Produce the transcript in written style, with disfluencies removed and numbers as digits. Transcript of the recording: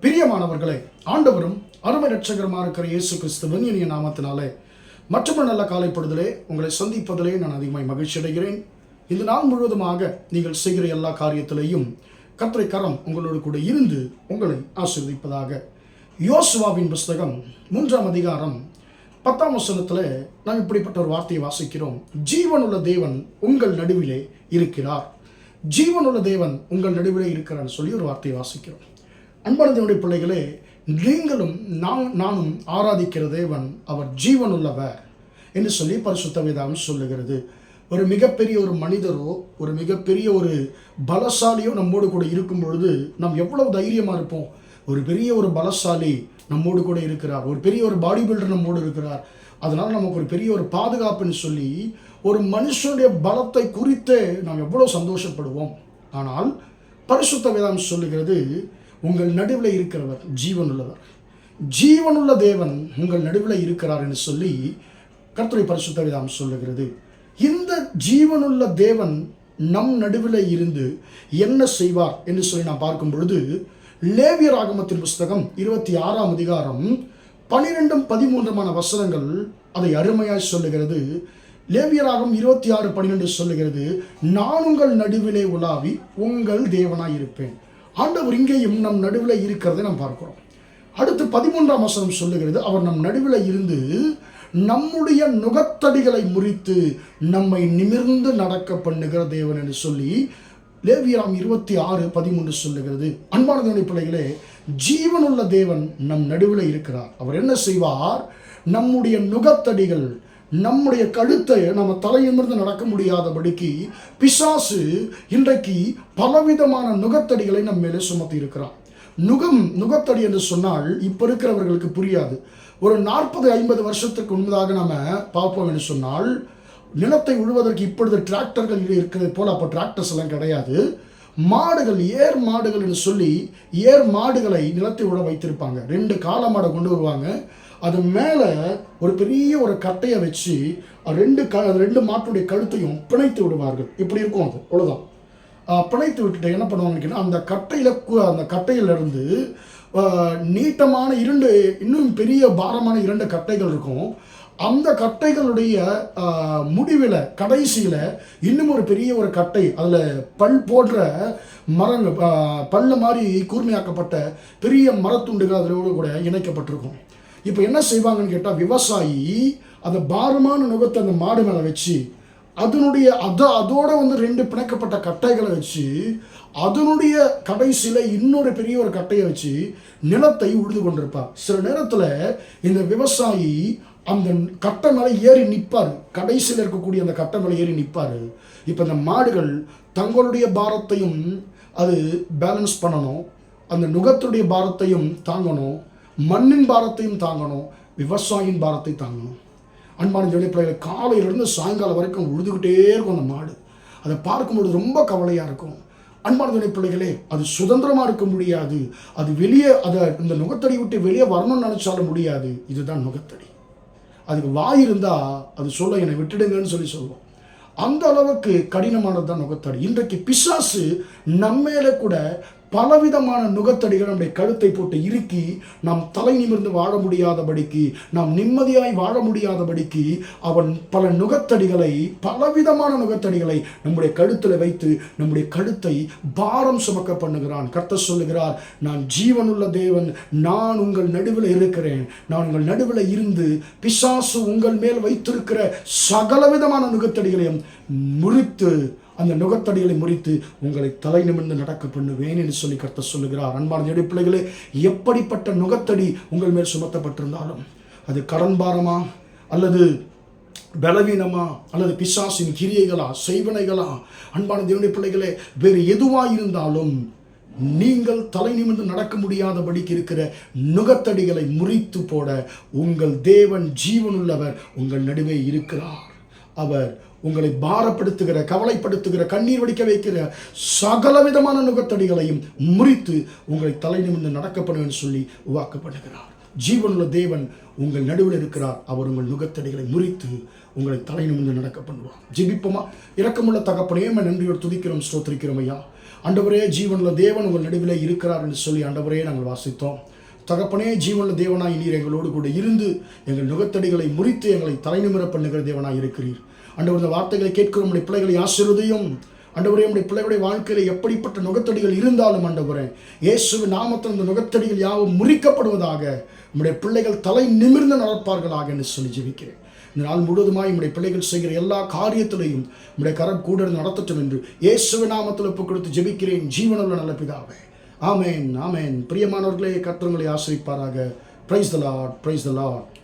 பிரியமானவர்களே, ஆண்டவரும் அருமை இரட்சகருமா இருக்கிற இயேசு கிறிஸ்துவின் இனிய நாமத்தினாலே மற்றொரு நல்ல காலைப்பொழுதிலே உங்களை சந்திப்பதிலே நான் அதிகமாய் மகிழ்ச்சி அடைகிறேன். இந்த நாள் முழுவதுமாக நீங்கள் செய்கிற எல்லா காரியத்திலேயும் கர்த்தரை கரம் உங்களோடு கூட இருந்து உங்களை ஆசீர்வதிப்பதாக. யோசுவாவின் புஸ்தகம் 3ஆம் அதிகாரம் 10ஆம் வசனத்தில் நாம் இப்படிப்பட்ட ஒரு வார்த்தையை வாசிக்கிறோம். ஜீவனுள்ள தேவன் உங்கள் நடுவிலே இருக்கிறார். ஜீவனுள்ள தேவன் உங்கள் நடுவிலே இருக்கிறார் சொல்லி ஒரு வார்த்தையை வாசிக்கிறோம். அன்பான தேவனுடைய பிள்ளைகளே, நீங்களும் நானும் ஆராதிக்கிற தேவன் அவர் ஜீவனுள்ளவர் என்று சொல்லி பரிசுத்த வேதாகம் சொல்லுகிறது. ஒரு மிகப்பெரிய ஒரு மனிதரோ ஒரு மிகப்பெரிய ஒரு பலசாலியோ நம்மோடு கூட இருக்கும் பொழுது நாம் எவ்வளவு தைரியமாக இருப்போம். ஒரு பெரிய ஒரு பலசாலி நம்மோடு கூட இருக்கிறார், ஒரு பெரிய ஒரு பாடி பில்டர் நம்மோடு இருக்கிறார், அதனால் நமக்கு ஒரு பெரிய ஒரு பாதுகாப்புன்னு சொல்லி ஒரு மனுஷனுடைய பலத்தை குறித்து நாம் எவ்வளோ சந்தோஷப்படுவோம். ஆனால் பரிசுத்த வேதாகம் சொல்லுகிறது, உங்கள் நடுவில் இருக்கிறவர் ஜீவனுள்ளவர், ஜீவனுள்ள தேவன் உங்கள் நடுவில் இருக்கிறார் என்று சொல்லி கர்த்தருடைய பரிசுத்த வேதாகம் சொல்லுகிறது. இந்த ஜீவனுள்ள தேவன் நம் நடுவில் இருந்து என்ன செய்வார் என்று சொல்லி நான் பார்க்கும் பொழுது, லேவியராகமத்தின் புஸ்தகம் 26ஆம் அதிகாரம் 12-13 வசனங்கள் அதை அருமையாய் சொல்லுகிறது. லேவியராகம் 26:12 சொல்லுகிறது, நான் உங்கள் நடுவிலே உலாவி உங்கள் தேவனாய் இருப்பேன். ஆண்டவர் இங்கேயும் நம் நடுவில் இருக்கிறதை நாம் பார்க்கிறோம். அடுத்து 13ஆம் வசனம் சொல்லுகிறது, அவர் நம் நடுவில் இருந்து நம்முடைய நுகத்தடிகளை முறித்து நம்மை நிமிர்ந்து நடக்க பண்ணுகிற தேவன் என்று சொல்லி லேவியராம் 26:13 சொல்லுகிறது. அன்பான தேவனுடைய பிள்ளைகளே, ஜீவனுள்ள தேவன் நம் நடுவில் இருக்கிறார். அவர் என்ன செய்வார்? நம்முடைய நுகத்தடிகள், நம்முடைய கழுத்தை நம்ம தலையிலிருந்து நடக்க முடியாதபடிக்கு பிசாசு இன்றைக்கு பலவிதமான நுகத்தடிகளை நம்ம மேலே சுமத்தி இருக்கிறான். நுகத்தடி என்று சொன்னால் இப்போ இருக்கிறவர்களுக்கு புரியாது. ஒரு 40-50 வருஷத்துக்கு முன்பதாக நம்ம பார்ப்போம் என்று சொன்னால், நிலத்தை உழுவதற்கு இப்பொழுது டிராக்டர்கள் இருக்கிறது போல் அப்போ டிராக்டர்ஸ் எல்லாம் கிடையாது. மாடுகள், ஏர் மாடுகள் என்று சொல்லி ஏர் மாடுகளை நிலத்தை உழ வைத்திருப்பாங்க. 2 காளை மாடை கொண்டு வருவாங்க. அது மேலே ஒரு பெரிய ஒரு கட்டையை வச்சு 2 மாட்டுடைய கழுத்தையும் பிணைத்து விடுவார்கள். இப்படி இருக்கும், அது அவ்வளோதான். பிணைத்து விட்டுட்டு என்ன பண்ணுவாங்கன்னா, அந்த கட்டையிலிருந்து நீட்டமான 2 இன்னும் பெரிய பாரமான 2 கட்டைகள் இருக்கும். அந்த கட்டைகளுடைய முடிவில் கடைசியில் இன்னும் ஒரு பெரிய ஒரு கட்டை, அதில் பல் போன்ற மரங்கள், பல்ல மாதிரி கூர்மையாக்கப்பட்ட பெரிய மரத்துண்டுகள் அதோடு கூட இணைக்கப்பட்டிருக்கும். இப்போ என்ன செய்வாங்கன்னு கேட்டால், விவசாயி அந்த பாரமான நுகத்தை அந்த மாடு மேலே வச்சு அதோட 2 பிணைக்கப்பட்ட கட்டைகளை வச்சு அதனுடைய கடைசியில் இன்னொரு பெரிய ஒரு கட்டையை வச்சு நிலத்தை உழுது கொண்டிருப்பார். சில நேரத்தில் இந்த விவசாயி அந்த கட்டை மேலே ஏறி நிற்பார், கடைசியில் இருக்கக்கூடிய அந்த கட்டை மேலே ஏறி நிற்பார். இப்போ இந்த மாடுகள் தங்களுடைய பாரத்தையும் அது பேலன்ஸ் பண்ணணும், அந்த நுகத்துடைய பாரத்தையும் தாங்கணும், மண்ணின் பாரத்தையும் தாங்கணும், விவசாயியின் பாரத்தை தாங்கணும். அன்பான ஜோடி பிள்ளைகள், காலையிலிருந்து சாயங்காலம் வரைக்கும் உழுதுகிட்டே இருக்கும் அந்த மாடு. அதை பார்க்கும்போது ரொம்ப கவலையாக இருக்கும். அன்பான ஜோடி பிள்ளைகளே, அது சுதந்திரமாக இருக்க முடியாது, அது வெளியே இந்த நுகத்தடி விட்டு வெளியே வரணும்னு நினச்சாலும் முடியாது. இதுதான் நுகத்தடி. அதுக்கு வாய் இருந்தால் அது சொல்ல, என்னை விட்டுடுங்கன்னு சொல்லி சொல்லுவோம். அந்த அளவுக்கு கடினமானது தான் நுகத்தடி. இன்றைக்கு பிசாசு நம்மேல கூட பலவிதமான நுகத்தடிகள் நம்முடைய கழுத்தை போட்டு இறுக்கி நாம் தலை நிமிர்ந்து வாழ முடியாதபடிக்கு, நாம் நிம்மதியாய் வாழ முடியாதபடிக்கு அவன் பல நுகத்தடிகளை, பலவிதமான நுகத்தடிகளை நம்முடைய கழுத்தில் வைத்து நம்முடைய கழுத்தை பாரம் சுமக்க பண்ணுகிறான். கர்த்தர் சொல்லுகிறார், நான் ஜீவனுள்ள தேவன், நான் உங்கள் நடுவில் இருக்கிறேன். நான் உங்கள் நடுவில் இருந்து பிசாசு உங்கள் மேல் வைத்திருக்கிற சகலவிதமான நுகத்தடிகளையும் முறித்து, அந்த நுகத்தடிகளை முறித்து உங்களை தலை நிமிர்ந்து நடக்க பண்ணுவேன் என்று சொல்லி கர்த்தர் சொல்லுகிறார். அன்பான தேவனுடைய பிள்ளைகளே, எப்படிப்பட்ட நுகத்தடி உங்கள் மேல் சுமத்தப்பட்டிருந்தாலும், அது கடன் பாரமா அல்லது பலவீனமா அல்லது பிசாசின் கிரியைகளா செய்வனைகளா, அன்பான தேவனுடைய பிள்ளைகளே, வேறு எதுவாக இருந்தாலும் நீங்கள் தலை நிமிர்ந்து நடக்க முடியாதபடிக்கு இருக்கிற நுகத்தடிகளை முறித்து போட உங்கள் தேவன் ஜீவனுள்ளவர் உங்கள் நடுவே இருக்கிறார். அவர் உங்களை பாரப்படுத்துகிற, கவலைப்படுத்துகிற, கண்ணீர் வடிக்க வைக்கிற சகலவிதமான நுகத்தடிகளையும் முறித்து உங்களை தலை நிமிர்ந்து நடக்கப்படும் சொல்லி உருவாக்கப்படுகிறார். ஜீவனுள்ள தேவன் உங்கள் நடுவில் இருக்கிறார். அவர் உங்கள் நுகத்தடிகளை முறித்து உங்களை தலை நிமிர்ந்து நடக்க பண்ணுவார். ஜெபிப்போமா? இரக்கமுள்ள தகப்பனே, நன்றியோடு துதிக்கிறோம், ஸ்தோத்திரிக்கிறோம் ஐயா. ஆண்டவரே, ஜீவனுள்ள தேவன் உங்கள் நடுவிலே இருக்கிறார் என்று சொல்லி ஆண்டவரே நாங்கள் வாசித்தோம். தகப்பனே, ஜீவனுள்ள தேவனாய் நீர் எங்களோடு கூட இருந்து எங்கள் நுகத்தடிகளை முறித்து எங்களை தலைநிமிர பண்ணுகிற தேவனாய் இருக்கிறீர். ஆண்டவர், இந்த வார்த்தைகளை கேட்கிற நம்முடைய பிள்ளைகளை ஆசீர்வதியும். ஆண்டவரே, நம்முடைய பிள்ளைகளுடைய வாழ்க்கையில் எப்படிப்பட்ட நுகத்தடிகள் இருந்தாலும் ஆண்டவரே, இயேசுவின் நாமத்தில் இந்த நுகத்தடிகள் யாவும் முறிக்கப்படுவதாக, நம்முடைய பிள்ளைகள் தலை நிமிர்ந்து நடப்பார்களாக என்று சொல்லி ஜெபிக்கிறேன். இந்த நாள் முழுவதுமாய் நம்முடைய பிள்ளைகள் செய்கிற எல்லா காரியத்திலையும் நம்முடைய கரம் கூட நடத்தட்டும் என்று இயேசுவின் நாமத்தில் ஒப்புக் கொடுத்து ஜெபிக்கிறேன், ஜீவனுள்ள நல்ல பிதாவே. ஆமேன், ஆமேன். பிரியமானவர்களே, கர்த்தர் உங்களை ஆசீர்வதிப்பாராக. Praise the Lord, praise the Lord.